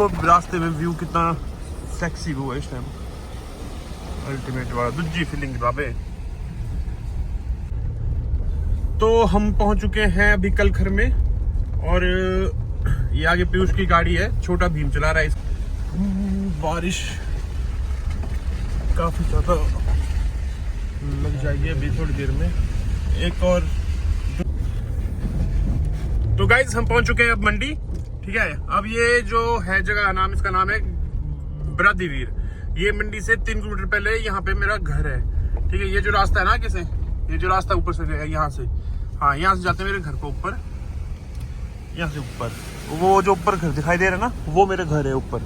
देखो रास्ते में व्यू कितना सेक्सी व्यू है इस टाइम, अल्टीमेट वाला दूसरी फीलिंग बाबे। तो हम पहुंच चुके हैं अभी कल घर में, और ये आगे पीयूष की गाड़ी है, छोटा भीम चला रहा है। बारिश काफी ज्यादा लग जाएगी अभी थोड़ी देर में, एक और। तो गाइज हम पहुंच चुके हैं अब मंडी, ठीक है। अब ये जो है जगह नाम, इसका नाम है ब्रादीवीर। ये मंडी से 3 किलोमीटर पहले यहाँ पे मेरा घर है, ठीक है। ये जो रास्ता है ना, कैसे ये जो रास्ता ऊपर से है, यहाँ से, हाँ यहाँ से जाते हैं मेरे घर को ऊपर, यहाँ से ऊपर वो जो ऊपर घर दिखाई दे रहा है ना, वो मेरे घर है ऊपर।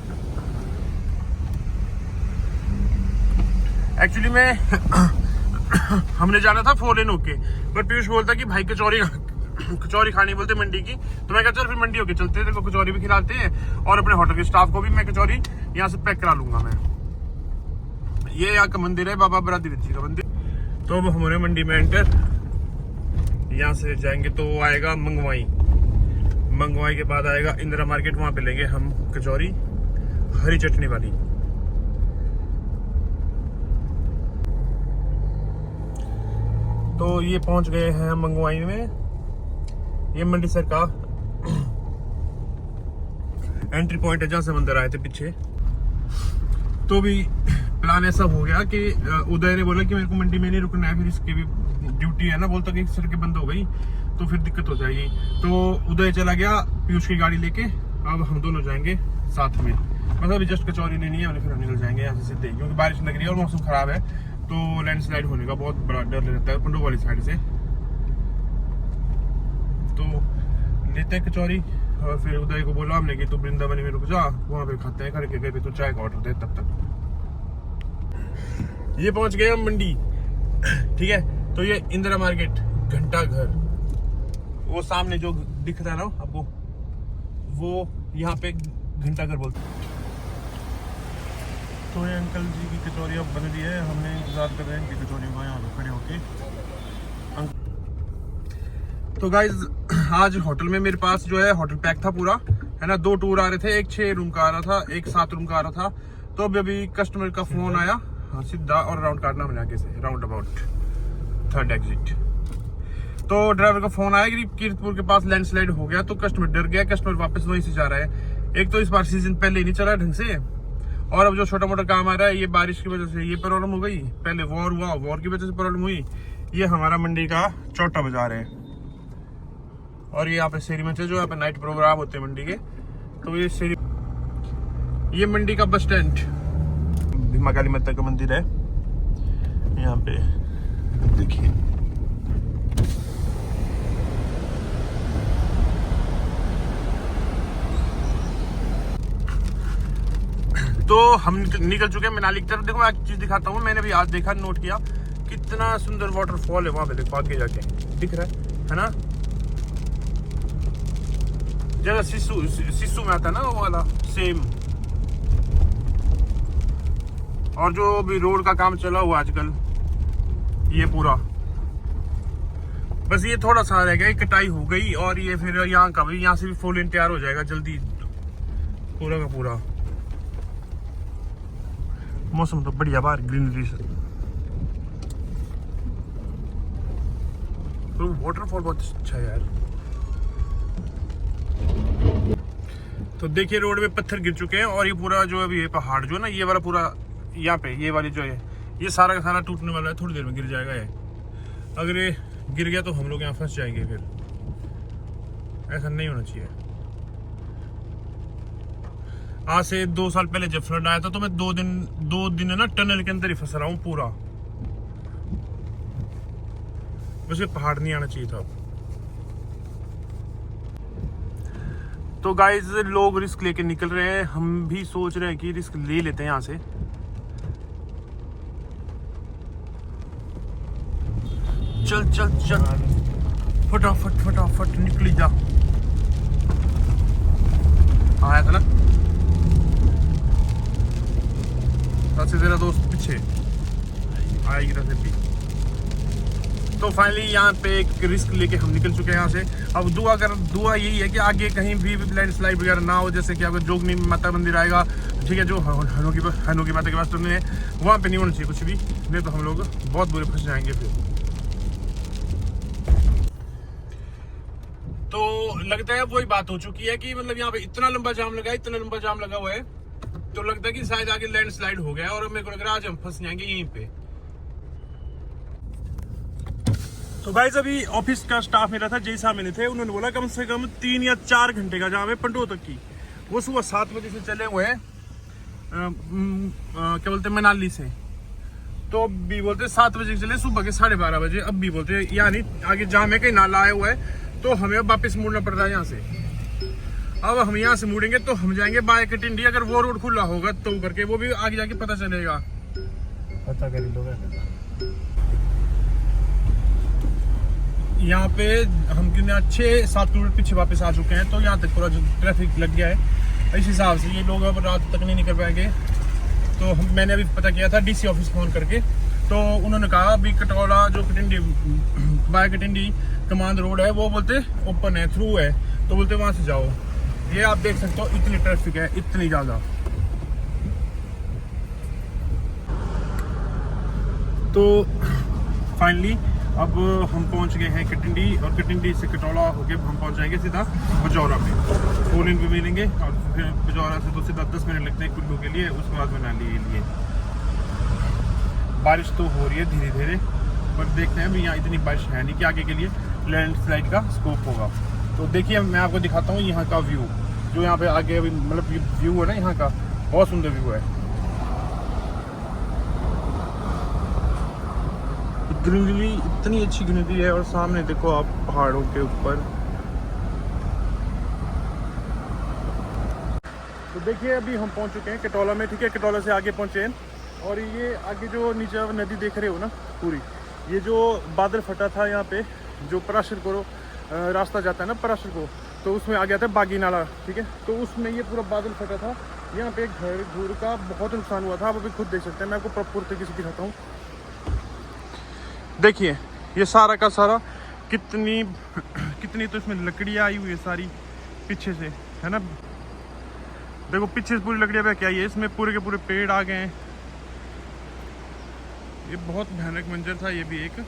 एक्चुअली मैं हमने जाना था 4 लेन होके, पर पीयूष बोलता कि भाई कचौरी खानी बोलते मंडी की। तो मैं कहता फिर मंडी होके चलते हैं, देखो कचौरी भी खिलाते हैं और अपने होटल के स्टाफ को भी मैं कचौरी यहाँ से पैक करा लूंगा मैं। ये यहाँ का मंदिर है, बाबा बरादीवीर जी का मंदिर। तो अब हमारे मंडी में एंटर, यहाँ से जाएंगे तो आएगा मंगवाई के बाद आएगा इंदिरा मार्केट, वहां पे लेंगे हम कचौरी हरी चटनी वाली। तो ये पहुंच गए हैं मंगवाई में। ये मंडी सर का एंट्री पॉइंट है जहां से मंदिर आए थे पीछे। तो भी प्लान ऐसा हो गया कि उदय ने बोला कि मेरे को मंडी में नहीं रुकना है, फिर इसकी भी ड्यूटी है ना, बोलता कि सड़कें बंद हो गई तो फिर दिक्कत हो जाएगी। तो उदय चला गया पीयूष की गाड़ी लेके, अब हम दोनों जाएंगे साथ में। मतलब अभी जस्ट कचौरी लेनी है, फिर हम निकल जाएंगे यहाँ से सीधे, क्योंकि बारिश लग रही है और मौसम खराब है, तो लैंडस्लाइड होने का बहुत बड़ा डर रहता है पंडो वाली साइड से। तो लेते हैं कचौरी, और फिर उदय को बोला हमने कि तू वृंदावन में रुक जा, वहां पे खाते हैं करके गए, तो चाय का ऑर्डर दे तब तक। ये पहुंच गए हम मंडी, ठीक है। तो ये इंदिरा मार्केट, घंटा घर, वो सामने जो दिख रहा है ना आपको, वो यहाँ पे घंटा घर बोलते हैं। तो ये अंकल जी की कचौरी अब बन रही है, हमने इंतजार कर रहे हैं इनकी कचौरी को यहाँ पे खड़े होके। तो गाइज आज होटल में मेरे पास जो है होटल पैक था पूरा, है ना। 2 टूर आ रहे थे, एक 6 रूम का आ रहा था, एक 7 रूम का आ रहा था। तो अभी कस्टमर का फोन आया, हाँ सीधा और राउंड काटना मैंने आगे से, राउंड अबाउट 3rd एग्जिट। तो ड्राइवर का फोन आया कि कीरतपुर के पास लैंडस्लाइड हो गया, तो कस्टमर डर गया, कस्टमर वापस वहीं से जा रहा है। एक तो इस बार सीजन पहले ही नहीं चला ढंग से, और अब जो छोटा मोटा काम आ रहा है ये बारिश की वजह से ये प्रॉब्लम हो गई। पहले वॉर हुआ, वॉर की वजह से प्रॉब्लम हुई। ये हमारा मंडी का चौथा बाजार है, और ये यहाँ पे शेरी मंच है, जो यहाँ पे नाइट प्रोग्राम होते हैं मंडी के। तो ये मंडी का बस स्टैंड, भीमा काली माता का मंदिर है यहाँ पे, देखिए। तो हम निकल चुके हैं मनाली की तरफ। देखो मैं एक चीज दिखाता हूँ, मैंने भी आज देखा, नोट किया, कितना सुंदर वाटरफॉल है वहां पे, देखो आगे जाके दिख रहा है ना। जैसा सिस्सू में आता है ना वो वाला सेम। और जो भी रोड का काम चला हुआ आजकल, ये पूरा बस ये थोड़ा सा रह गया, कटाई हो गई, और ये फिर यहाँ का भी, यहाँ से भी 4 लेन तैयार हो जाएगा जल्दी पूरा का पूरा। मौसम तो बढ़िया, बाहर ग्रीनरी से, तो वाटरफॉल बहुत अच्छा है यार। तो देखिए रोड में पत्थर गिर चुके हैं, और ये पूरा जो अभी ये पहाड़ जो है ना, ये वाला पूरा यहाँ पे, ये वाली जो है, ये सारा का सारा टूटने वाला है, थोड़ी देर में गिर जाएगा ये। अगर ये गिर गया तो हम लोग यहाँ फंस जाएंगे, फिर ऐसा नहीं होना चाहिए। आज से 2 साल पहले जब फ्लड आया था, तो मैं 2 दिन है ना टनल के अंदर ही फंस रहा हूँ पूरा। वैसे पहाड़ नहीं आना चाहिए था। तो गाइज लोग रिस्क लेके निकल रहे हैं, हम भी सोच रहे हैं कि रिस्क ले लेते हैं यहाँ से। चल चल चल, फटाफट फटाफट निकली जा। आया था ना, तेरा दोस्त पीछे आएगी ना भी। तो फाइनली यहाँ पे एक रिस्क लेके हम निकल चुके हैं यहाँ से। अब दुआ यही है कि आगे कहीं भी लैंडस्लाइड वगैरह ना हो, जैसे कि आपको जोगनी माता मंदिर आएगा, ठीक है, जो हनुकी माता के पास, तो वहाँ पे नहीं होना चाहिए कुछ भी, नहीं तो हम लोग बहुत बुरे फंस जाएंगे फिर। तो लगता है वही बात हो चुकी है कि मतलब यहाँ पे इतना लंबा जाम लगा हुआ है, तो लगता है कि शायद आगे लैंडस्लाइड हो गया और मेरे को लग रहा है आज हम फंस जाएंगे यहीं पे। तो गाइस अभी ऑफिस का स्टाफ मेरा था, जैसा मैंने थे, उन्होंने बोला कम से कम 3 या 4 घंटे का जाम है पंडो तक की। वो सुबह 7 बजे से चले हुए हैं क्या बोलते हैं मनाली से, तो अब भी बोलते 7 बजे चले सुबह के 12:30 बजे, अब भी बोलते यानी आगे जाम है, कहीं नाला आया हुआ है, तो हमें अब वापस मुड़ना पड़ रहा है यहाँ से। अब हम यहाँ से मुड़ेंगे तो हम जाएंगे बाय कटिंडी, अगर वो रोड खुला होगा तो करके वो भी आगे जाके पता चलेगा, पता कर लोगे। यहाँ पे हम कितने 6-7 किलोमीटर पीछे वापस आ चुके हैं, तो यहाँ तक पूरा जो ट्रैफिक लग गया है, इस हिसाब से ये लोग अब रात तक नहीं निकल पाएंगे। तो मैंने अभी पता किया था डीसी ऑफिस फोन करके, तो उन्होंने कहा अभी कटौला जो Katindi bye Katindi command road है वो बोलते ओपन है, थ्रू है, तो बोलते वहां से जाओ। ये आप देख सकते हो इतनी ट्रैफिक है, इतनी ज्यादा। तो फाइनली अब हम पहुंच गए हैं कटिंडी, और कटिंडी से कटौला होके हम पहुंच जाएंगे सीधा बजौरा पे, फोन पे मिलेंगे, और फिर बजौरा से तो सीधा 10 मिनट लगते हैं कुल्लू के लिए, उसके बाद मनाली के लिए। बारिश तो हो रही है धीरे धीरे, पर देखते हैं अभी यहाँ इतनी बारिश है नहीं कि आगे के लिए लैंडस्लाइड का स्कोप होगा। तो देखिए मैं आपको दिखाता हूँ यहाँ का व्यू, जो यहाँ पे आगे अभी मतलब व्यू है ना यहाँ का, बहुत सुंदर व्यू है। ग्रीनरी इतनी अच्छी ग्रीनरी है, और सामने देखो आप पहाड़ों के ऊपर। तो देखिए अभी हम पहुंच चुके हैं कटौला में, ठीक है, कटौला से आगे पहुंचे हैं, और ये आगे जो नीचे नदी देख रहे हो ना पूरी, ये जो बादल फटा था यहाँ पे, जो पराशर को रास्ता जाता है ना पराशर को, तो उसमें आ गया था बागी नाला, ठीक है, तो उसमें ये पूरा बादल फटा था। यहाँ पे घर का बहुत नुकसान हुआ था, आप अभी खुद देख सकते हैं, मैं आपको प्रॉपर तरीके से दिखाता हूँ। देखिए ये सारा का सारा कितनी तो इसमें लकड़ियाँ आई हुई है सारी पीछे से, है ना, देखो पीछे से पूरी लकड़ियाँ पे क्या है, इसमें पूरे के पूरे पेड़ आ गए हैं। ये बहुत भयानक मंजर था। ये भी एक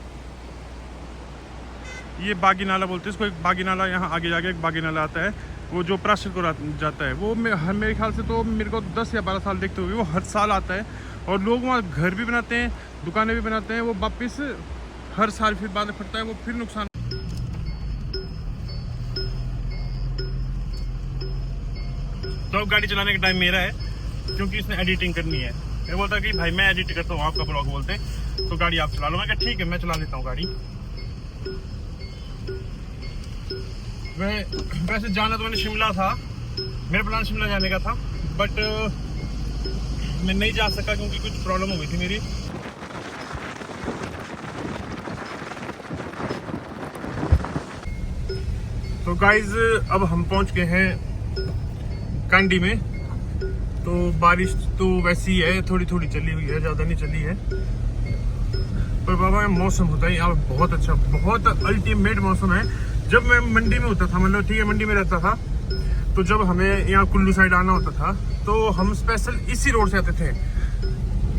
ये बागी नाला बोलते हैं इसको, एक बागी नाला, यहाँ आगे जाके एक बागी नाला आता है, वो जो पराशर को जाता है, वो मेरे ख्याल से तो मेरे को 10 या 12 साल देखते हुए वो हर साल आता है, और लोग वहाँ घर भी बनाते हैं, दुकानें भी बनाते हैं, वो वापस हर साल फिर बाद में फटता है, वो फिर नुकसान। तो गाड़ी चलाने का टाइम मेरा है, क्योंकि इसने एडिटिंग करनी है। मैं बोलता कि भाई मैं एडिट करता हूँ आपका ब्लॉग, बोलते हैं तो गाड़ी आप चला लो। मैं कहा ठीक है मैं चला लेता हूँ गाड़ी। वैसे जाना तो मैंने शिमला था, मेरा प्लान शिमला जाने का था, बट मैं नहीं जा सका क्योंकि कुछ प्रॉब्लम हो गई थी मेरी। तो गाइज अब हम पहुंच गए हैं कांडी में। तो बारिश तो वैसी है, थोड़ी थोड़ी चली हुई है, ज़्यादा नहीं चली है, पर बाबा मौसम होता है यहाँ बहुत अच्छा, बहुत अल्टीमेट मौसम है। जब मैं मंडी में होता था, मतलब ठीक है मंडी में रहता था, तो जब हमें यहाँ कुल्लू साइड आना होता था तो हम स्पेशल इसी रोड से आते थे,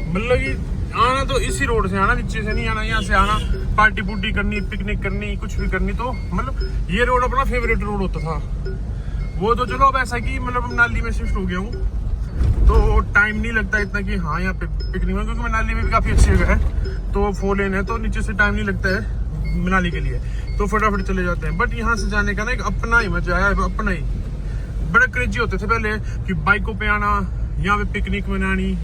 मतलब कि आना तो इसी रोड से आना, नीचे से नहीं आना, यहाँ से आना, पार्टी पुर्टी करनी, पिकनिक करनी, कुछ भी करनी, तो मतलब ये रोड अपना फेवरेट रोड होता था। वो तो चलो अब ऐसा कि मतलब मनाली में शिफ्ट हो गया हूँ, तो टाइम नहीं लगता इतना कि हाँ यहाँ पे पिकनिक में, क्योंकि मनाली में भी काफ़ी अच्छी जगह है, तो 4 लेन है, तो नीचे से टाइम नहीं लगता है मनाली के लिए, तो फटाफट चले जाते हैं। बट यहाँ से जाने का ना एक अपना ही मजा है, अपना ही। बड़े क्रेजी होते थे पहले कि बाइकों पे आना, यहाँ पे पिकनिक मनानी।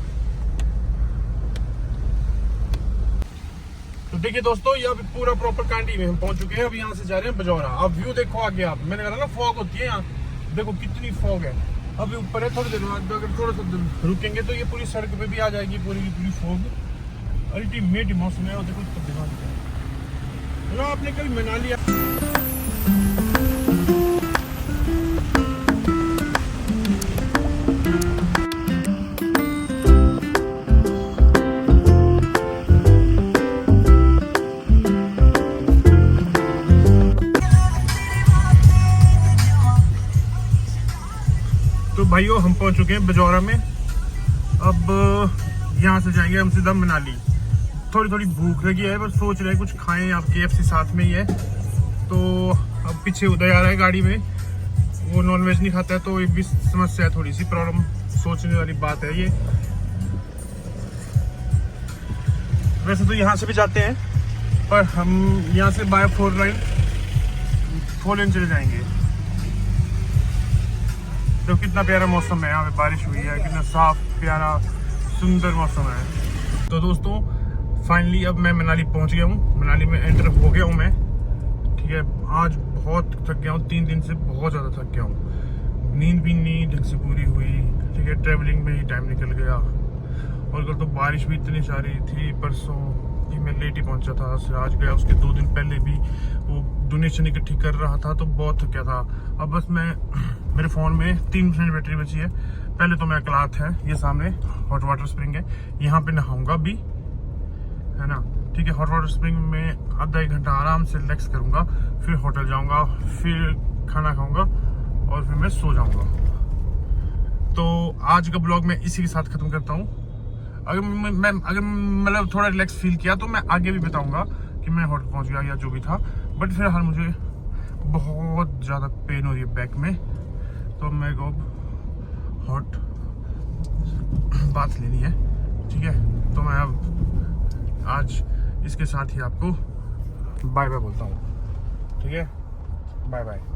तो देखिए दोस्तों यहाँ पे पूरा प्रॉपर कांडी में हम पहुंच चुके हैं। अब यहाँ से जा रहे हैं बजौरा। अब व्यू देखो आगे आप, मैंने कहा ना फॉग होती है यहाँ, देखो कितनी फॉग है। अभी ऊपर है, थोड़ी देर बाद अगर थोड़ा सा रुकेंगे तो ये पूरी सड़क पे भी आ जाएगी पूरी की पूरी फॉग। अल्टीमेट मौसम है, और देखो इसको दिखा देते हैं। आपने कभी मनाली भाइयों हम पहुंच चुके हैं बजौरा में। अब यहाँ से जाएंगे हम सीधा मनाली। थोड़ी थोड़ी भूख लगी है पर सोच रहे हैं कुछ खाएं, आप KFC साथ में ही है। तो अब पीछे उदय आ रहा है गाड़ी में, वो नॉनवेज नहीं खाता है तो एक भी समस्या है, थोड़ी सी प्रॉब्लम, सोचने वाली बात है ये। वैसे तो यहाँ से भी जाते हैं पर हम यहाँ से बाय 4 लेन चले जाएंगे। तो कितना प्यारा मौसम है, यहाँ पे बारिश हुई है, कितना साफ प्यारा सुंदर मौसम है। तो दोस्तों फाइनली अब मैं मनाली पहुँच गया हूँ, मनाली में एंटर हो गया हूँ मैं। ठीक है, आज बहुत थक गया हूँ, 3 दिन से बहुत ज़्यादा थक गया हूँ, नींद भी नहीं ढंग से पूरी हुई। ठीक है, ट्रैवलिंग में ही टाइम निकल गया और कल तो बारिश भी इतनी सारी थी, परसों भी मैं लेट ही पहुंचा था, आज गया, उसके 2 दिन पहले भी वो डोनेशन इकट्ठी कर रहा था तो बहुत थक गया था। अब बस मेरे फ़ोन में 3% बैटरी बची है। पहले तो मैं क्लाथ है, ये सामने हॉट वाटर स्प्रिंग है, यहाँ पे नहाऊंगा भी, है ना। ठीक है, हॉट वाटर स्प्रिंग में आधा 1 घंटा आराम से रिलैक्स करूँगा, फिर होटल जाऊँगा, फिर खाना खाऊँगा और फिर मैं सो जाऊँगा। तो आज का ब्लॉग मैं इसी के साथ ख़त्म करता हूँ। अगर मतलब थोड़ा रिलैक्स फील किया तो मैं आगे भी बताऊँगा कि मैं होटल पहुँच गया या जो भी था। बट फिलहाल मुझे बहुत ज़्यादा पेन हो रही है बैक में, तो मेरे को हॉट बात लेनी है। ठीक है, तो मैं अब आज इसके साथ ही आपको बाय बाय बोलता हूँ। ठीक है, बाय बाय।